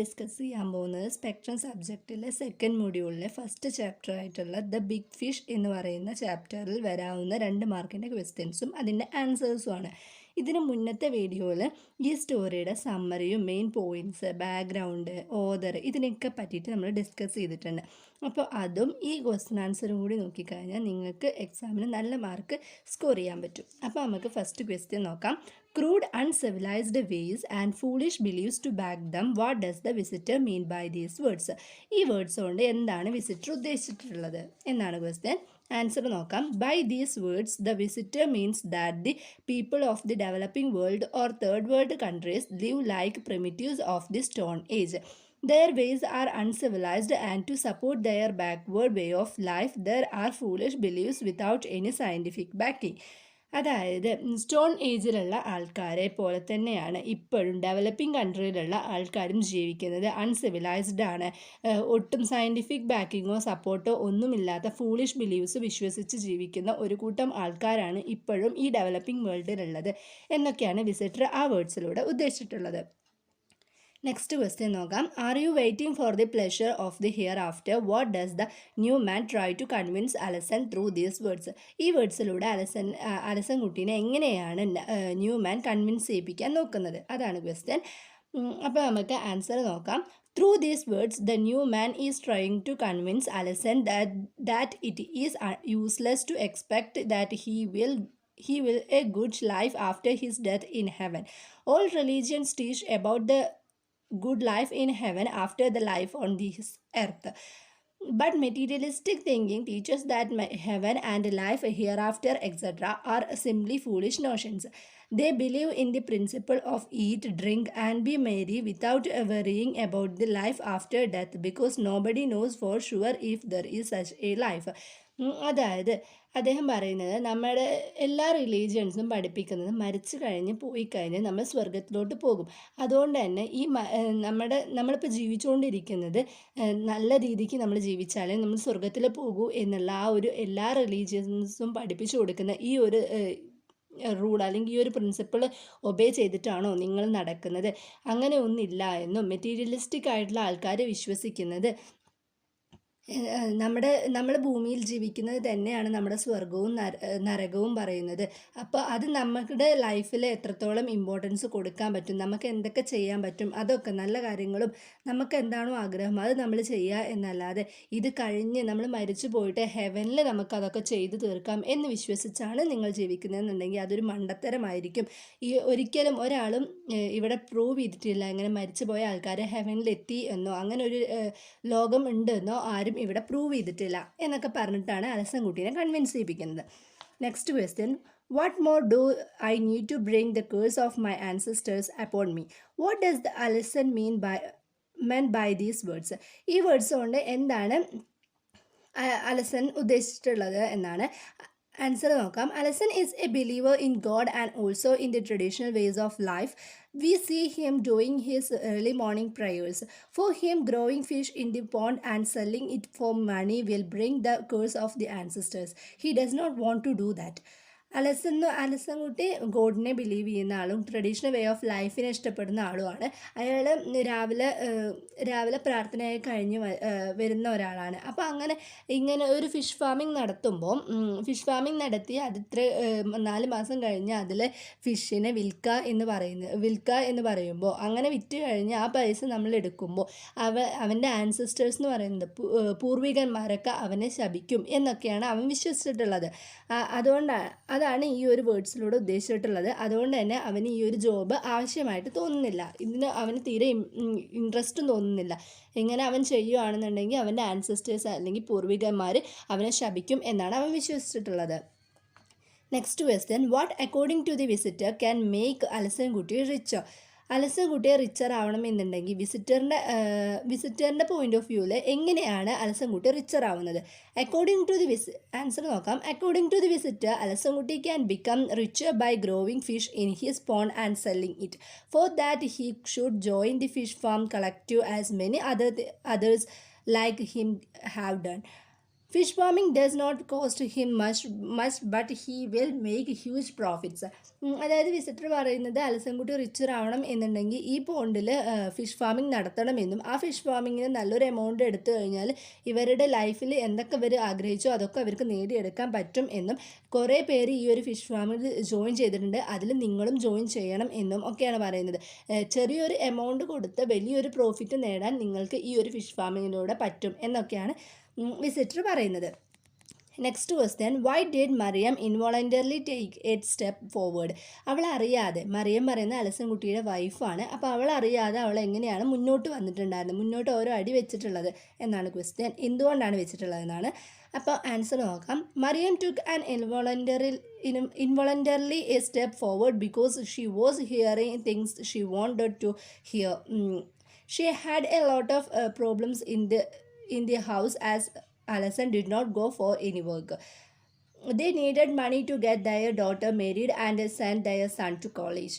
Discuss ചെയ്യാൻ പോകുന്നത് spectrum സബ്ജക്റ്റിലെ second മൊഡ്യൂളിലെ first chapter ആയിട്ടുള്ള ദ ബിഗ് ഫിഷ് എന്ന് പറയുന്ന ചാപ്റ്ററിൽ വരാവുന്ന 2 മാർക്കിൻ്റെ ക്വസ്റ്റ്യൻസും അതിൻ്റെ ആൻസേഴ്സുമാണ്. ഇതിന് മുന്നത്തെ വീഡിയോയിൽ ഈ സ്റ്റോറിയുടെ സമ്മറിയും മെയിൻ പോയിൻറ്റ്സ്, ബാക്ക്ഗ്രൗണ്ട്, ഓതർ ഇതിനൊക്കെ പറ്റിയിട്ട് നമ്മൾ ഡിസ്കസ് ചെയ്തിട്ടുണ്ട്. അപ്പോൾ അതും ഈ ക്വസ്റ്റ്യൻ ആൻസറും കൂടി നോക്കിക്കഴിഞ്ഞാൽ നിങ്ങൾക്ക് എക്സാമിന് നല്ല മാർക്ക് സ്കോർ ചെയ്യാൻ പറ്റും. അപ്പോൾ നമുക്ക് ഫസ്റ്റ് ക്വസ്റ്റ്യൻ നോക്കാം. Crude, uncivilized ways and foolish beliefs to back them. What does the visitor mean by these words? ഈ വേർഡ്സ് കൊണ്ട് എന്താണ് വിസിറ്റർ ഉദ്ദേശിച്ചിട്ടുള്ളത് എന്നാണ് ക്വസ്റ്റ്യൻ. ആൻസർ നോക്കാം. By these words, the visitor means that the people of the developing world or third world countries live like primitives of the Stone Age. Their ways are uncivilized, and to support their backward way of life, there are foolish beliefs without any scientific backing. അതായത് stone ഏജിലുള്ള ആൾക്കാരെ പോലെ തന്നെയാണ് ഇപ്പോഴും developing കൺട്രിയിലുള്ള ആൾക്കാരും ജീവിക്കുന്നത്. Uncivilised ആണ്, ഒട്ടും scientific ബാക്കിങ്ങോ സപ്പോർട്ടോ ഒന്നുമില്ലാത്ത ഫൂളിഷ് ബിലീവ്സ് വിശ്വസിച്ച് ജീവിക്കുന്ന ഒരു കൂട്ടം ആൾക്കാരാണ് ഇപ്പോഴും ഈ ഡെവലപ്പിംഗ് വേൾഡിലുള്ളത് എന്നൊക്കെയാണ് വിസിറ്റർ ആ വേർഡ്സിലൂടെ ഉദ്ദേശിച്ചിട്ടുള്ളത്. നെക്സ്റ്റ് ക്വസ്റ്റ്യൻ നോക്കാം. Are you waiting for the pleasure of the hereafter? What does the new man try to convince Alasan through these words? ഈ വേർഡ്സിലൂടെ അലസൻ കുട്ടീനെ എങ്ങനെയാണ് ന്യൂ മാൻ കൺവിൻസ് ചെയ്യിപ്പിക്കാൻ നോക്കുന്നത്? അതാണ് ക്വസ്റ്റ്യൻ. അപ്പോൾ നമുക്ക് ആൻസർ നോക്കാം. Through these words, the new man is trying to convince Allison that it is useless to expect that he will a good life after his death in heaven. All religions teach about the good life in heaven after the life on this earth. But materialistic thinking teaches that heaven and life hereafter, etc., are simply foolish notions. They believe in the principle of eat, drink, and be merry without worrying about the life after death, because nobody knows for sure if there is such a life. അതായത് അദ്ദേഹം പറയുന്നത് നമ്മുടെ എല്ലാ റിലീജിയൻസും പഠിപ്പിക്കുന്നത് മരിച്ചു കഴിഞ്ഞ് പോയി കഴിഞ്ഞ് നമ്മൾ സ്വർഗത്തിലോട്ട് പോകും. അതുകൊണ്ട് തന്നെ ഈ നമ്മളിപ്പോൾ ജീവിച്ചുകൊണ്ടിരിക്കുന്നത് നല്ല രീതിക്ക് നമ്മൾ ജീവിച്ചാലേ നമ്മൾ സ്വർഗത്തിൽ പോകൂ എന്നുള്ള ആ ഒരു എല്ലാ റിലീജിയൻസും പഠിപ്പിച്ചു കൊടുക്കുന്ന ഈ ഒരു റൂൾ അല്ലെങ്കിൽ ഈ ഒരു പ്രിൻസിപ്പിൾ ഒബേ ചെയ്തിട്ടാണോ നിങ്ങൾ നടക്കുന്നത്? അങ്ങനെ ഒന്നില്ല എന്നും മെറ്റീരിയലിസ്റ്റിക് ആയിട്ടുള്ള ആൾക്കാർ വിശ്വസിക്കുന്നത് നമ്മൾ ഭൂമിയിൽ ജീവിക്കുന്നത് തന്നെയാണ് നമ്മുടെ സ്വർഗവും നരകവും പറയുന്നത്. അപ്പോൾ അത് നമ്മുടെ ലൈഫിൽ എത്രത്തോളം ഇമ്പോർട്ടൻസ് കൊടുക്കാൻ പറ്റും, നമുക്ക് എന്തൊക്കെ ചെയ്യാൻ പറ്റും, അതൊക്കെ നല്ല കാര്യങ്ങളും നമുക്ക് എന്താണോ ആഗ്രഹം അത് നമ്മൾ ചെയ്യുക എന്നല്ലാതെ ഇത് കഴിഞ്ഞ് നമ്മൾ മരിച്ചു പോയിട്ട് ഹെവനിൽ നമുക്കതൊക്കെ ചെയ്തു തീർക്കാം എന്ന് വിശ്വസിച്ചാണ് നിങ്ങൾ ജീവിക്കുന്നതെന്നുണ്ടെങ്കിൽ അതൊരു മണ്ടത്തരമായിരിക്കും. ഒരിക്കലും ഒരാളും ഇവിടെ പ്രൂവ് ചെയ്തിട്ടില്ല ഇങ്ങനെ മരിച്ചു പോയ ആൾക്കാർ ഹെവനിലെത്തി എന്നോ അങ്ങനെ ഒരു ലോകം ഉണ്ട് എന്നോ ആരും ഇവിടെ പ്രൂവ് ചെയ്തിട്ടില്ല എന്നൊക്കെ പറഞ്ഞിട്ടാണ് അലസൻ കുട്ടീനെ കൺവിൻസ് ചെയ്യിപ്പിക്കുന്നത്. Next question. What more do I need to bring the curse of my ancestors upon me? What does the Allison meant by these words? ഈ വേർഡ്സ് കൊണ്ട് എന്താണ് അലസൻ ഉദ്ദേശിച്ചിട്ടുള്ളത് എന്നാണ്. ആൻസർ നോക്കാം. Allison is a believer in God and also in the traditional ways of life. We see him doing his early morning prayers. For him, growing fish in the pond and selling it for money will bring the curse of the ancestors. He does not want to do that. അലസൻ കുട്ടി ഗോഡിനെ believe ചെയ്യുന്ന ആളും traditional way of ലൈഫിനെ ഇഷ്ടപ്പെടുന്ന ആളുമാണ്. അയാൾ രാവിലെ പ്രാർത്ഥനയായി കഴിഞ്ഞ് വരുന്ന ഒരാളാണ്. അപ്പോൾ ഇങ്ങനെ ഒരു ഫിഷ് ഫാമിംഗ് നടത്തി അത് 4 മാസം കഴിഞ്ഞ് അതിൽ ഫിഷിനെ വിൽക്കുക എന്ന് പറയുമ്പോൾ അങ്ങനെ വിറ്റ് കഴിഞ്ഞ് ആ പൈസ നമ്മൾ എടുക്കുമ്പോൾ അവൻ്റെ ആൻസിസ്റ്റേഴ്സ് എന്ന് പറയുന്നത് പൂർവികന്മാരൊക്കെ അവനെ ശപിക്കും എന്നൊക്കെയാണ് അവൻ വിശ്വസിച്ചിട്ടുള്ളത്. അതാണ് ഈ ഒരു വേർഡ്സിലൂടെ ഉദ്ദേശിച്ചിട്ടുള്ളത്. അതുകൊണ്ട് തന്നെ അവന് ഈ ഒരു ജോബ് ആവശ്യമായിട്ട് തോന്നുന്നില്ല, ഇതിന് അവന് തീരെ ഇൻട്രസ്റ്റും തോന്നുന്നില്ല. ഇങ്ങനെ അവൻ ചെയ്യുകയാണെന്നുണ്ടെങ്കിൽ അവൻ്റെ ആൻസിസ്റ്റേഴ്സ് അല്ലെങ്കിൽ പൂർവികന്മാർ അവനെ ശപിക്കും എന്നാണ് അവൻ വിശ്വസിച്ചിട്ടുള്ളത്. Next question. What according to the visitor can make Alasan Kutty richer? Alasan കുട്ടിയെ റിച്ചർ ആവണമെന്നുണ്ടെങ്കിൽ വിസിറ്ററിൻ്റെ പോയിന്റ് ഓഫ് വ്യൂവിൽ എങ്ങനെയാണ് അലസൻ കുട്ടി റിച്ചർ ആവുന്നത്? ആൻസർ നോക്കാം. According to the visitor, Alasan Kutty can become richer by growing fish in his pond and selling it. For that he should join the fish farm collective as many others like him have done. Fish farming does not cost him much but he will make huge profits. അതായത് visitor പറയുന്നത് അലസൻകുട്ടി richer ആവണം എന്നുണ്ടെങ്കിൽ ഈ പോണ്ടിൽ fish farming നടത്തണമെന്നും ആ fish ഫാമിങ്ങിന് നല്ലൊരു amount എടുത്തു കഴിഞ്ഞാൽ ഇവരുടെ ലൈഫിൽ എന്തൊക്കെ ഇവർ ആഗ്രഹിച്ചോ അതൊക്കെ അവർക്ക് നേടിയെടുക്കാൻ പറ്റും എന്നും കുറേ പേര് ഈ ഒരു ഫിഷ് ഫാമിൽ ജോയിൻ ചെയ്തിട്ടുണ്ട്, അതിൽ നിങ്ങളും ജോയിൻ ചെയ്യണം എന്നും ഒക്കെയാണ് പറയുന്നത്. ചെറിയൊരു എമൗണ്ട് കൊടുത്ത് വലിയൊരു പ്രോഫിറ്റ് നേടാൻ നിങ്ങൾക്ക് ഈ ഒരു ഫിഷ് ഫാമിങ്ങിലൂടെ പറ്റും എന്നൊക്കെയാണ് വിസിറ്റർ പറയുന്നത്. Next question, why did Mariam involuntarily take a step forward? അവൾ അറിയാതെ, മറിയം പറയുന്ന അലസൻകുട്ടിയുടെ വൈഫാണ്, അപ്പോൾ അവൾ അറിയാതെ അവൾ എങ്ങനെയാണ് മുന്നോട്ട് വന്നിട്ടുണ്ടായിരുന്നത്, മുന്നോട്ട് ഓരോ അടി വെച്ചിട്ടുള്ളത് എന്നാണ് ക്വസ്റ്റ്യൻ. എന്തുകൊണ്ടാണ് വെച്ചിട്ടുള്ളതെന്നാണ്. അപ്പോൾ ആൻസർ നോക്കാം. Miriam took an involuntarily a step forward because she was hearing things she wanted to hear. She had a lot of problems in the house as Alassan did not go for any work. They needed money to get their daughter married and send their son to college.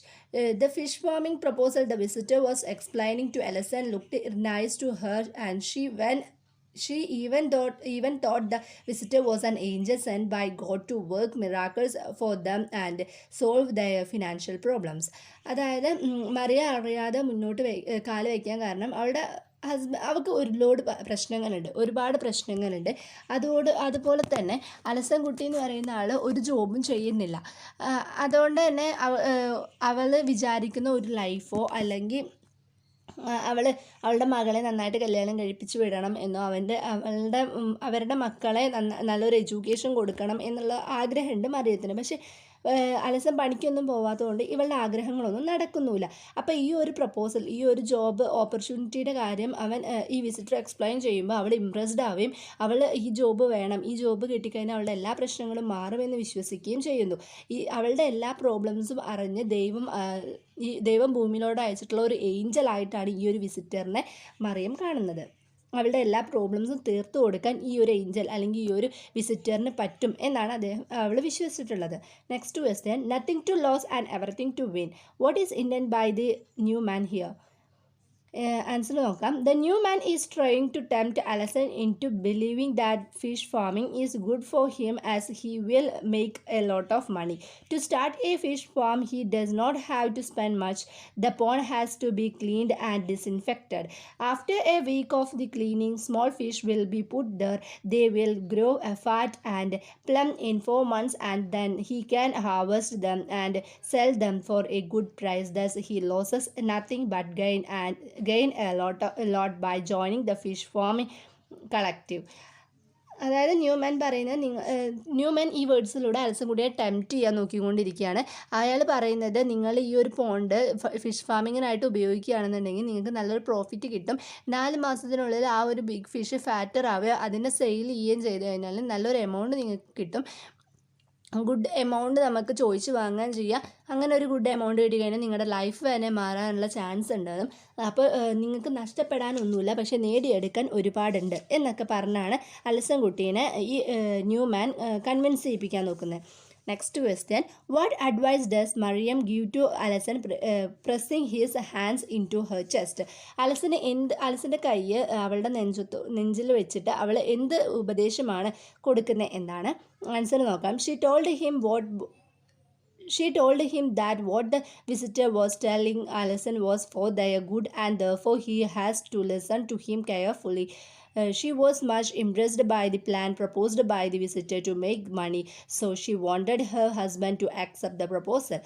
The fish farming proposal the visitor was explaining to Alassan looked nice to her, and she even thought the visitor was an angel sent by God to work miracles for them and solve their financial problems. അതായത് മറിയ അറിയാതെ മുന്നോട്ട് കാല് വയ്ക്കാൻ കാരണം അവളുടെ അവൾക്ക് ഒരുപാട് പ്രശ്നങ്ങളുണ്ട്. അതുപോലെ തന്നെ അലസൻകുട്ടി എന്ന് പറയുന്ന ആൾ ഒരു ജോബും ചെയ്യുന്നില്ല. അതുകൊണ്ട് തന്നെ അവൾ വിചാരിക്കുന്ന ഒരു ലൈഫോ അല്ലെങ്കിൽ അവളുടെ മകളെ നന്നായിട്ട് കല്യാണം കഴിപ്പിച്ച് വിടണം എന്നോ അവരുടെ മക്കളെ നല്ലൊരു എഡ്യൂക്കേഷൻ കൊടുക്കണം എന്നുള്ള ആഗ്രഹമുണ്ട് മറിയത്തിന്. പക്ഷേ അലസൻ പണിക്കൊന്നും പോവാത്തതുകൊണ്ട് ഇവളുടെ ആഗ്രഹങ്ങളൊന്നും നടക്കുന്നില്ല. അപ്പോൾ ഈ ഒരു പ്രപ്പോസൽ, ഈ ഒരു ജോബ് ഓപ്പർച്യൂണിറ്റിയുടെ കാര്യം ഈ വിസിറ്റർ എക്സ്പ്ലെയിൻ ചെയ്യുമ്പോൾ അവൾ ഇംപ്രസ്ഡ് ആവുകയും അവൾ ഈ ജോബ് വേണം, ഈ ജോബ് കിട്ടിക്കഴിഞ്ഞാൽ അവളുടെ എല്ലാ പ്രശ്നങ്ങളും മാറുമെന്ന് വിശ്വസിക്കുകയും ചെയ്യുന്നു. അവളുടെ എല്ലാ പ്രോബ്ലംസും അറിഞ്ഞ് ദൈവം ഭൂമിയിലോട് അയച്ചിട്ടുള്ള ഒരു ഏഞ്ചലായിട്ടാണ് ഈ ഒരു വിസിറ്ററിനെ മറിയം കാണുന്നത്. അവളുടെ എല്ലാ പ്രോബ്ലംസും തീർത്തു കൊടുക്കാൻ ഈ ഒരു ഏഞ്ചൽ അല്ലെങ്കിൽ ഈ ഒരു വിസിറ്ററിന് പറ്റും എന്നാണ് അവൾ വിശ്വസിച്ചിട്ടുള്ളത്. Next question, nothing to lose and everything to win. What is intend by the new man here? Answer നോക്കാം. The new man is trying to tempt Alasan into believing that fish farming is good for him as he will make a lot of money. To start a fish farm he does not have to spend much. The pond has to be cleaned and disinfected. After a week of the cleaning, small fish will be put there. They will grow fat and plump in 4 months, and then he can harvest them and sell them for a good price. Thus he loses nothing but gain a lot by joining the fish farming collective. അതായത് Newman ഈ വേർഡ്സിലൂടെ അലസൻകുട്ടിയെ tempt ചെയ്യാൻ നോക്കിക്കൊണ്ടിരിക്കുകയാണ്. അയാൾ പറയുന്നത്, നിങ്ങൾ ഈ ഒരു pond fish ഫാമിങ്ങിനായിട്ട് ഉപയോഗിക്കുകയാണെന്നുണ്ടെങ്കിൽ നിങ്ങൾക്ക് നല്ലൊരു പ്രോഫിറ്റ് കിട്ടും. 4 മാസത്തിനുള്ളിൽ ആ ഒരു ബിഗ് ഫിഷ് ഫാറ്റർ ആവുക, അതിനെ സെയിൽ ചെയ്യുകയും ചെയ്ത് കഴിഞ്ഞാൽ നല്ലൊരു എമൗണ്ട് നിങ്ങൾക്ക് കിട്ടും. ഗുഡ് എമൗണ്ട് നമുക്ക് ചോദിച്ച് വാങ്ങാൻ ചെയ്യാം. അങ്ങനെ ഒരു ഗുഡ് എമൗണ്ട് കിട്ടി കഴിഞ്ഞാൽ നിങ്ങളുടെ ലൈഫ് തന്നെ മാറാനുള്ള ചാൻസ് ഉണ്ടാകും. അപ്പോൾ നിങ്ങൾക്ക് നഷ്ടപ്പെടാനൊന്നുമില്ല, പക്ഷേ നേടിയെടുക്കാൻ ഒരുപാടുണ്ട് എന്നൊക്കെ പറഞ്ഞാണ് അലസൻകുട്ടീനെ ഈ ന്യൂമാൻ കൺവിൻസ് ചെയ്യിപ്പിക്കാൻ നോക്കുന്നത്. Next question, what advice does Mariam give to Alasan pressing his hands into her chest? അലസൻ്റെ കൈ അവളുടെ നെഞ്ചിൽ വെച്ചിട്ട് അവൾ എന്ത് ഉപദേശമാണ് കൊടുക്കുന്നത് എന്നാണ്. ആൻസർ നോക്കാം. She told him that what the visitor was telling Alassan was for their good, and therefore he has to listen to him carefully. She was much impressed by the plan proposed by the visitor to make money, so she wanted her husband to accept the proposal.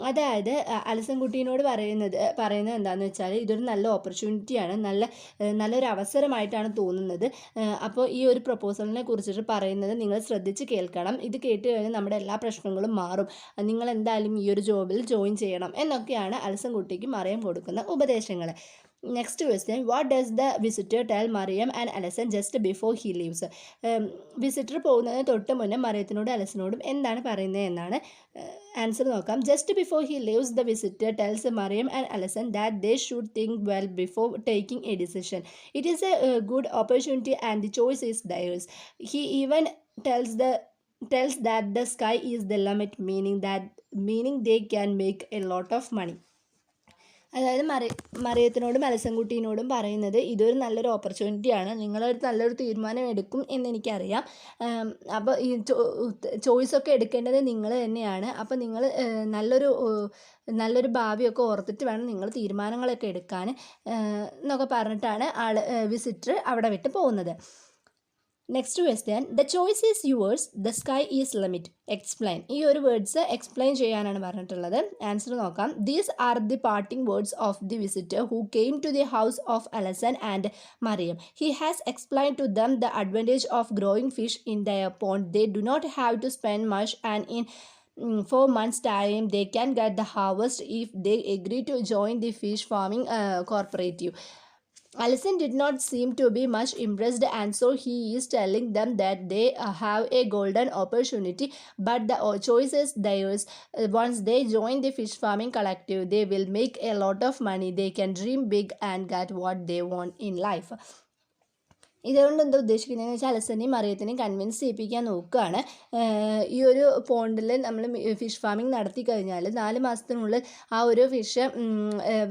അതായത് അലസൻകുട്ടീനോട് പറയുന്നത് എന്താണെന്ന് വെച്ചാൽ, ഇതൊരു നല്ല ഓപ്പർച്യൂണിറ്റിയാണ്, നല്ലൊരു അവസരമായിട്ടാണ് തോന്നുന്നത്. അപ്പോൾ ഈ ഒരു പ്രപ്പോസലിനെ കുറിച്ചിട്ട് പറയുന്നത് നിങ്ങൾ ശ്രദ്ധിച്ച് കേൾക്കണം. ഇത് കേട്ട് കഴിഞ്ഞാൽ നമ്മുടെ എല്ലാ പ്രശ്നങ്ങളും മാറും. നിങ്ങൾ എന്തായാലും ഈ ഒരു ജോബിൽ ജോയിൻ ചെയ്യണം എന്നൊക്കെയാണ് അലസൻകുട്ടിക്ക് മറിയം കൊടുക്കുന്ന ഉപദേശങ്ങൾ. Next question, what does the visitor tell Mariam and Alasan just before he leaves? Visitor പോകുന്നതിന് തൊട്ട് മുന്നേ മറിയത്തിനോടും അലസനോടും എന്താണ് പറയുന്നത് എന്നാണ്. ആൻസർ നോക്കാം. Just before he leaves the visitor tells Mariam and Alasan that they should think well before taking a decision. It is a good opportunity and the choice is theirs. He even tells that the sky is the limit, meaning they can make a lot of money. അതായത് മറിയത്തിനോടും അലസൻകുട്ടീനോടും പറയുന്നത് ഇതൊരു നല്ലൊരു ഓപ്പർച്യൂണിറ്റിയാണ്, നിങ്ങളൊരു നല്ലൊരു തീരുമാനം എടുക്കും എന്നെനിക്കറിയാം. അപ്പോൾ ഈ ചോയ്സൊക്കെ എടുക്കേണ്ടത് നിങ്ങൾ തന്നെയാണ്. അപ്പോൾ നിങ്ങൾ നല്ലൊരു ഭാവിയൊക്കെ ഓർത്തിട്ട് വേണം നിങ്ങൾ തീരുമാനങ്ങളൊക്കെ എടുക്കാൻ എന്നൊക്കെ പറഞ്ഞിട്ടാണ് വിസിറ്റർ അവിടെ വിട്ട് പോകുന്നത്. Next question, the choice is yours, the sky is limit, explain. ഈ ഒരു വേർഡ്സ് എക്സ്പ്ലെയിൻ ചെയ്യാനാണ് പറഞ്ഞിട്ടുള്ളത്. ആൻസർ നോക്കാം. These are the parting words of the visitor who came to the house of Alasan and Mariam. He has explain to them the advantage of growing fish in their pond. They do not have to spend much, and in 4 months time they can get the harvest if they agree to join the fish farming cooperative. Alison did not seem to be much impressed, and so he is telling them that they have a golden opportunity, but the choice is theirs. Once they join the fish farming collective, they will make a lot of money. They can dream big and get what they want in life. ഇതുകൊണ്ട് എന്താ ഉദ്ദേശിക്കുന്നതെന്ന് വെച്ചാൽ അലസനെയും മറിയത്തിനെയും convince ചെയ്യിപ്പിക്കാൻ നോക്കുകയാണ്. ഈ ഒരു പോണ്ടിൽ നമ്മൾ fish farming നടത്തി കഴിഞ്ഞാൽ 4 മാസത്തിനുള്ളിൽ ആ ഒരു ഫിഷ്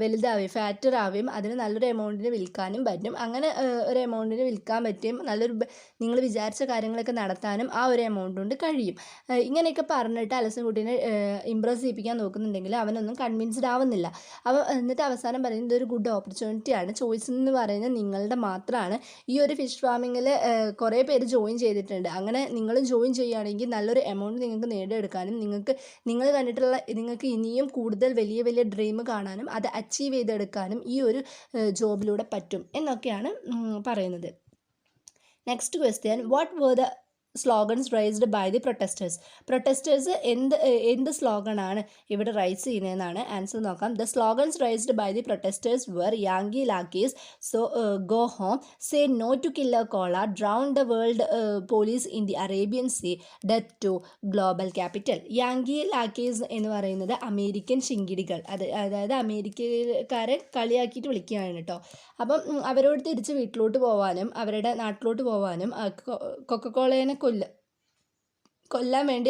വലുതാവുകയും ഫാറ്റർ ആവുകയും അതിന് നല്ലൊരു എമൗണ്ടിന് വിൽക്കാനും പറ്റും. അങ്ങനെ ഒരു എമൗണ്ടിന് വിൽക്കാൻ പറ്റും, നല്ലൊരു നിങ്ങൾ വിചാരിച്ച കാര്യങ്ങളൊക്കെ നടത്താനും ആ ഒരു എമൗണ്ട് കൊണ്ട് കഴിയും. ഇങ്ങനെയൊക്കെ പറഞ്ഞിട്ട് അലസൻ കുട്ടീനെ ഇമ്പ്രസ് ചെയ്യിപ്പിക്കാൻ നോക്കുന്നുണ്ടെങ്കിൽ അവനൊന്നും കൺവിൻസ്ഡ് ആവുന്നില്ല. എന്നിട്ട് അവസാനം പറയുന്നത് ഇതൊരു ഗുഡ് ഓപ്പർച്യൂണിറ്റിയാണ്, ചോയ്സ് എന്ന് പറയുന്നത് നിങ്ങളുടെ മാത്രമാണ്. ഈ ഒരു ഫിഷ് ഫാമിങ്ങിൽ കുറേ പേര് ജോയിൻ ചെയ്തിട്ടുണ്ട്. അങ്ങനെ നിങ്ങളും ജോയിൻ ചെയ്യുകയാണെങ്കിൽ നല്ലൊരു എമൗണ്ട് നിങ്ങൾക്ക് നേടിയെടുക്കാനും നിങ്ങൾക്ക് ഇനിയും കൂടുതൽ വലിയ വലിയ ഡ്രീം കാണാനും അത് അച്ചീവ് ചെയ്തെടുക്കാനും ഈ ഒരു ജോബിലൂടെ പറ്റും എന്നൊക്കെയാണ് പറയുന്നത്. Next question, what were the slogans raised by the protesters എന്ത് സ്ലോഗനാണ് ഇവിടെ റൈസ് ചെയ്യുന്നതെന്നാണ്. ആൻസർ നോക്കാം. The slogans raised by the protesters were Yankee lackeys, so go home, say no to killer cola, drown the world police in the Arabian Sea, death to global capital. Yankee lackeys എന്ന് പറയുന്നത് American ശിങ്കിടികൾ, അതായത് അമേരിക്കക്കാരെ കളിയാക്കിയിട്ട് വിളിക്കുകയാണ് കേട്ടോ. അപ്പം അവരോട് തിരിച്ച് വീട്ടിലോട്ട് പോകാനും അവരുടെ നാട്ടിലോട്ട് പോകാനും കൊക്കക്കോളേനെ കൊല്ലാൻ വേണ്ടി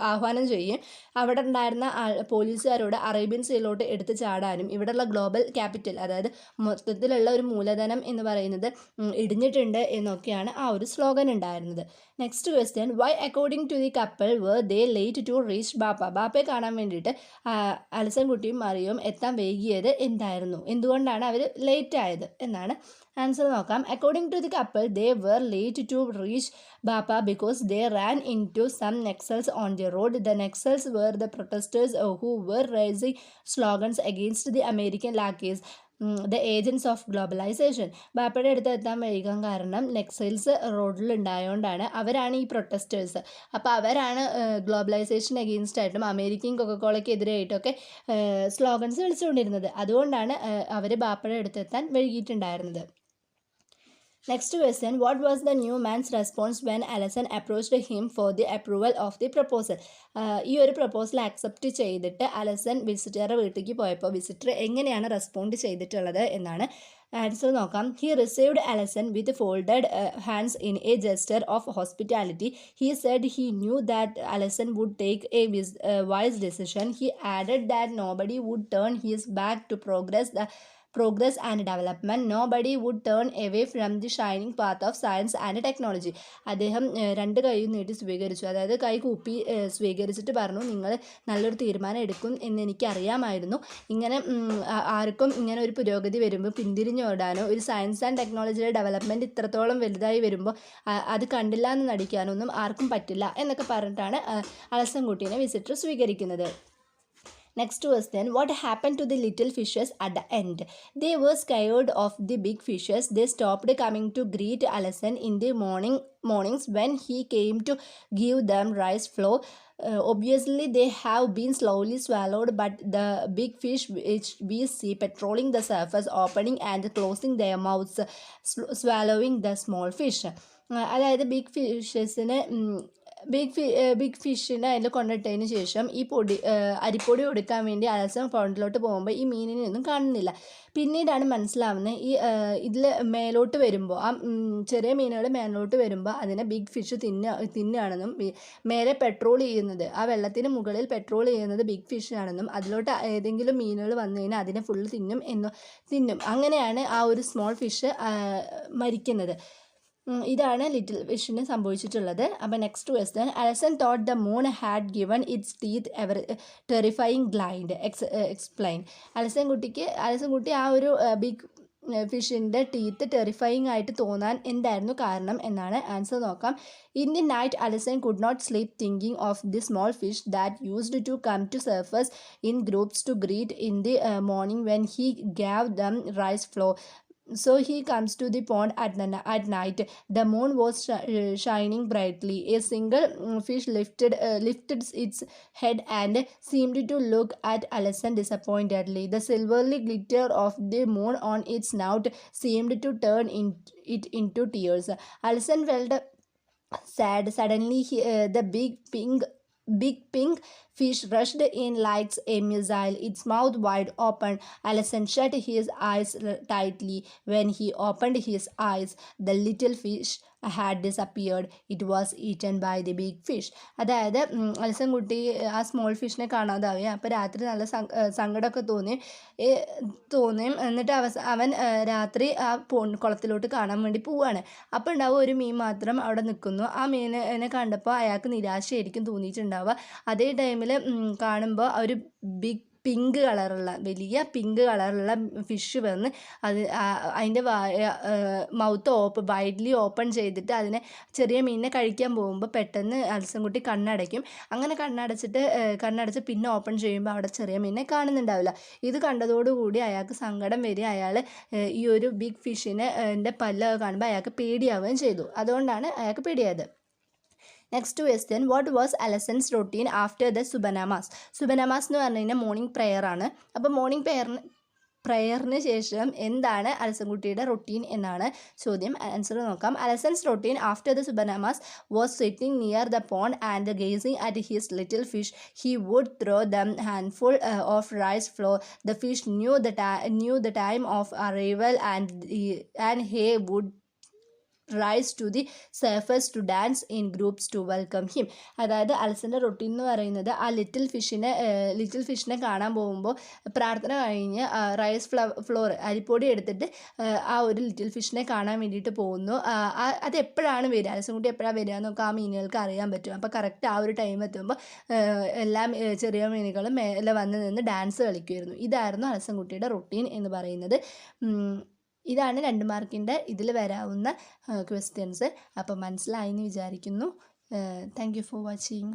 ആഹ്വാനം ചെയ്യും. അവിടെ ഉണ്ടായിരുന്ന പോലീസുകാരോട് അറേബ്യൻ സീയിലോട്ട് എടുത്ത് ചാടാനും ഇവിടെയുള്ള ഗ്ലോബൽ ക്യാപിറ്റൽ, അതായത് മൊത്തത്തിലുള്ള ഒരു മൂലധനം എന്ന് പറയുന്നത് ഇടിഞ്ഞിട്ടുണ്ട് എന്നൊക്കെയാണ് ആ ഒരു സ്ലോഗൻ ഉണ്ടായിരുന്നത്. Next question, why according to the couple were they late to reach ബാപ്പയെ കാണാൻ വേണ്ടിയിട്ട് അലസൻ കുട്ടിയും മറിയവും എത്താൻ വൈകിയത് എന്തുകൊണ്ടാണ് അവർ ലേറ്റ് ആയത് എന്നാണ്. ആൻസർ നോക്കാം. According to the couple they were late to reach ബാപ്പ because they ran into some Naxals on the road. The Naxals were the protesters who were raising slogans against the American lackeys, the agents of globalization. ബാപ്പയുടെ അടുത്ത് എത്താൻ വൈകാൻ കാരണം നെക്സൈൽസ് റോഡിൽ ഉണ്ടായതുകൊണ്ടാണ്. അവരാണ് ഈ protesters. അപ്പോൾ അവരാണ് ഗ്ലോബലൈസേഷൻ അഗെയിൻസ്റ്റ് ആയിട്ടും അമേരിക്കൻ കൊക്കക്കോളയ്ക്ക് എതിരായിട്ടൊക്കെ സ്ലോഗൻസ് വിളിച്ചുകൊണ്ടിരുന്നത്. അതുകൊണ്ടാണ് അവർ ബാപ്പയുടെ അടുത്ത് എത്താൻ വൈകിയിട്ടുണ്ടായിരുന്നത്. Next question, what was the new man's response when Allassan approached him for the approval of the proposal? ഈ ഒരു പ്രപ്പോസൽ അക്സെപ്റ്റ് ചെയ്തിട്ട് അലസൻ വിസിറ്ററുടെ വീട്ടിലേക്ക് പോയപ്പോൾ വിസിറ്റർ എങ്ങനെയാണ് റെസ്പോണ്ട് ചെയ്തിട്ടുള്ളത് എന്നാണ്. ആൻസർ നോക്കാം. He received Allassan with folded hands in a gesture of hospitality. He said he knew that Allassan would take a wise decision. He added that nobody would turn his back to progress and development. Nobody would turn away from the shining path of science and technology. അദ്ദേഹം 2 കൈയും നീട്ടി സ്വീകരിച്ചു, അതായത് കൈ കൂപ്പി സ്വീകരിച്ചിട്ട് പറഞ്ഞു, നിങ്ങൾ നല്ലൊരു തീരുമാനം എടുക്കും എന്ന് എനിക്കറിയാമായിരുന്നു. ഇങ്ങനെ ആർക്കും ഇങ്ങനെ ഒരു പുരോഗതി വരുമ്പോൾ പിന്തിരിഞ്ഞോടാനോ ഒരു സയൻസ് ആൻഡ് ടെക്നോളജിയുടെ ഡെവലപ്മെൻറ്റ് ഇത്രത്തോളം വലുതായി വരുമ്പോൾ അത് കണ്ടില്ല എന്ന് നടിക്കാനൊന്നും ആർക്കും പറ്റില്ല എന്നൊക്കെ പറഞ്ഞിട്ടാണ് അലസൻ കുട്ടീനെ വിസിറ്റർ സ്വീകരിക്കുന്നത്. Next question, what happened to the little fishes at the end? They were scared of the big fishes. They stopped coming to greet Allassan in the mornings when he came to give them rice flour. Obviously they have been slowly swallowed, but the big fish which we see patrolling the surface, opening and closing their mouths, swallowing the small fish. അതായത് big ഫിഷസിന് big ഫിഷിനെ അതിൽ കൊണ്ടിട്ടതിന് ശേഷം ഈ അരിപ്പൊടി കൊടുക്കാൻ വേണ്ടി അലസൻ പൗണ്ടിലോട്ട് പോകുമ്പോൾ ഈ മീനിനെയൊന്നും കാണുന്നില്ല. പിന്നീടാണ് മനസ്സിലാവുന്നത് ഈ ഇതിൽ മേലോട്ട് വരുമ്പോൾ ആ ചെറിയ മീനുകൾ മേലോട്ട് വരുമ്പോൾ അതിനെ ബിഗ് ഫിഷ് തിന്നുകയാണെന്നും മേലെ പെട്രോൾ ചെയ്യുന്നത് ആ വെള്ളത്തിന് മുകളിൽ പെട്രോൾ ചെയ്യുന്നത് ബിഗ് ഫിഷ് ആണെന്നും അതിലോട്ട് ഏതെങ്കിലും മീനുകൾ വന്നു കഴിഞ്ഞാൽ അതിനെ ഫുള്ള് തിന്നും. അങ്ങനെയാണ് ആ ഒരു സ്മോൾ ഫിഷ് മരിക്കുന്നത്. ഇതാണ് ലിറ്റിൽ ഫിഷിന് സംഭവിച്ചിട്ടുള്ളത്. അപ്പോൾ next question, Alasan thought the moon had given its teeth terrifying grind explain. Alasan Kutty ആ ഒരു ബിഗ് ഫിഷിൻ്റെ ടീത്ത് ടെറിഫൈങ് ആയിട്ട് തോന്നാൻ എന്തായിരുന്നു കാരണം എന്നാണ് ആൻസർ നോക്കാം. In the night Alasan could not sleep thinking of the small fish that used to come to surface in groups to greet in the morning when he gave them rice flour. So he comes to the pond at night. The moon was shining brightly. A single fish lifted its head and seemed to look at Alassan disappointedly. The silvery glitter of the moon on its snout seemed to turn it into tears. Alassan felt sad. Suddenly the big pink fish rushed in like a missile, its mouth wide open. Alassan shut his eyes tightly. When he opened his eyes, the little fish had disappeared. It was eaten by the big fish. അതായത് അലസൻ കുട്ടി ആ small ഫിഷിനെ കാണാതാവുകയും അപ്പോൾ രാത്രി നല്ല സങ്കടമൊക്കെ തോന്നുകയും എന്നിട്ട് അവൻ രാത്രി ആ കുളത്തിലോട്ട് കാണാൻ വേണ്ടി പോവുകയാണ്. അപ്പോൾ ഉണ്ടാവും ഒരു മീൻ മാത്രം അവിടെ നിൽക്കുന്നു. ആ മീനിനെ കണ്ടപ്പോൾ അയാൾക്ക് നിരാശയായിരിക്കും തോന്നിയിട്ടുണ്ടാവുക. അതേ ടൈമിൽ കാണുമ്പോൾ ഒരു വലിയ പിങ്ക് കളറുള്ള ഫിഷ് വന്ന് അതിൻ്റെ മൗത്ത് വൈഡ്ലി ഓപ്പൺ ചെയ്തിട്ട് അതിനെ ചെറിയ മീനിനെ കഴിക്കാൻ പോകുമ്പോൾ പെട്ടെന്ന് അലസൻകുട്ടി കണ്ണടയ്ക്കും. അങ്ങനെ കണ്ണടച്ച് പിന്നെ ഓപ്പൺ ചെയ്യുമ്പോൾ അവിടെ ചെറിയ മീനിനെ കാണുന്നുണ്ടാവില്ല. ഇത് കണ്ടതോടുകൂടി അയാൾക്ക് സങ്കടം വരിക. അയാൾ ഈ ഒരു ബിഗ് ഫിഷിൻ്റെ പല്ല് കാണുമ്പോൾ അയാൾക്ക് പേടിയാവുകയും ചെയ്തു. അതുകൊണ്ടാണ് അയാൾക്ക് പേടിയായത്. Next question, what was Alasan's routine after the സുബനമാസ്? സുബനമാസ് എന്ന് പറഞ്ഞു കഴിഞ്ഞാൽ മോർണിംഗ് പ്രെയർ ആണ്. അപ്പോൾ മോർണിംഗ് പ്രയറിന് ശേഷം എന്താണ് അലസൻകുട്ടിയുടെ റൊട്ടീൻ എന്നാണ് ചോദ്യം. ആൻസർ നോക്കാം. അലസൻസ് റൊട്ടീൻ ആഫ്റ്റർ ദ സുബനമാസ് was sitting near the pond and gazing at his little fish. He would throw them handful of rice flour. The fish knew the time of arrival and he would rise to the surface to dance in groups to welcome him. അതായത് അലസൻ്റെ routine എന്ന് പറയുന്നത് ആ little ഫിഷിനെ കാണാൻ പോകുമ്പോൾ പ്രാർത്ഥന കഴിഞ്ഞ് rice floor അരിപ്പൊടി എടുത്തിട്ട് ആ ഒരു ലിറ്റിൽ ഫിഷിനെ കാണാൻ വേണ്ടിയിട്ട് പോകുന്നു. അത് എപ്പോഴാണ് വരിക, അലസൻകുട്ടി എപ്പോഴാണ് വരിക എന്നൊക്കെ ആ മീനുകൾക്ക് അറിയാൻ പറ്റും. അപ്പോൾ കറക്റ്റ് ആ ഒരു ടൈം എത്തുമ്പോൾ എല്ലാ ചെറിയ മീനുകളും മേലെ വന്ന് നിന്ന് ഡാൻസ് കളിക്കുമായിരുന്നു. ഇതായിരുന്നു അലസൻകുട്ടിയുടെ റൊട്ടീൻ എന്ന് പറയുന്നത്. ഇതാണ് 2 മാർക്കിൻ്റെ ഇതിൽ വരാവുന്ന ക്വസ്റ്റ്യൻസ്. അപ്പോൾ മനസ്സിലായി എന്ന് വിചാരിക്കുന്നു. Thank you for watching.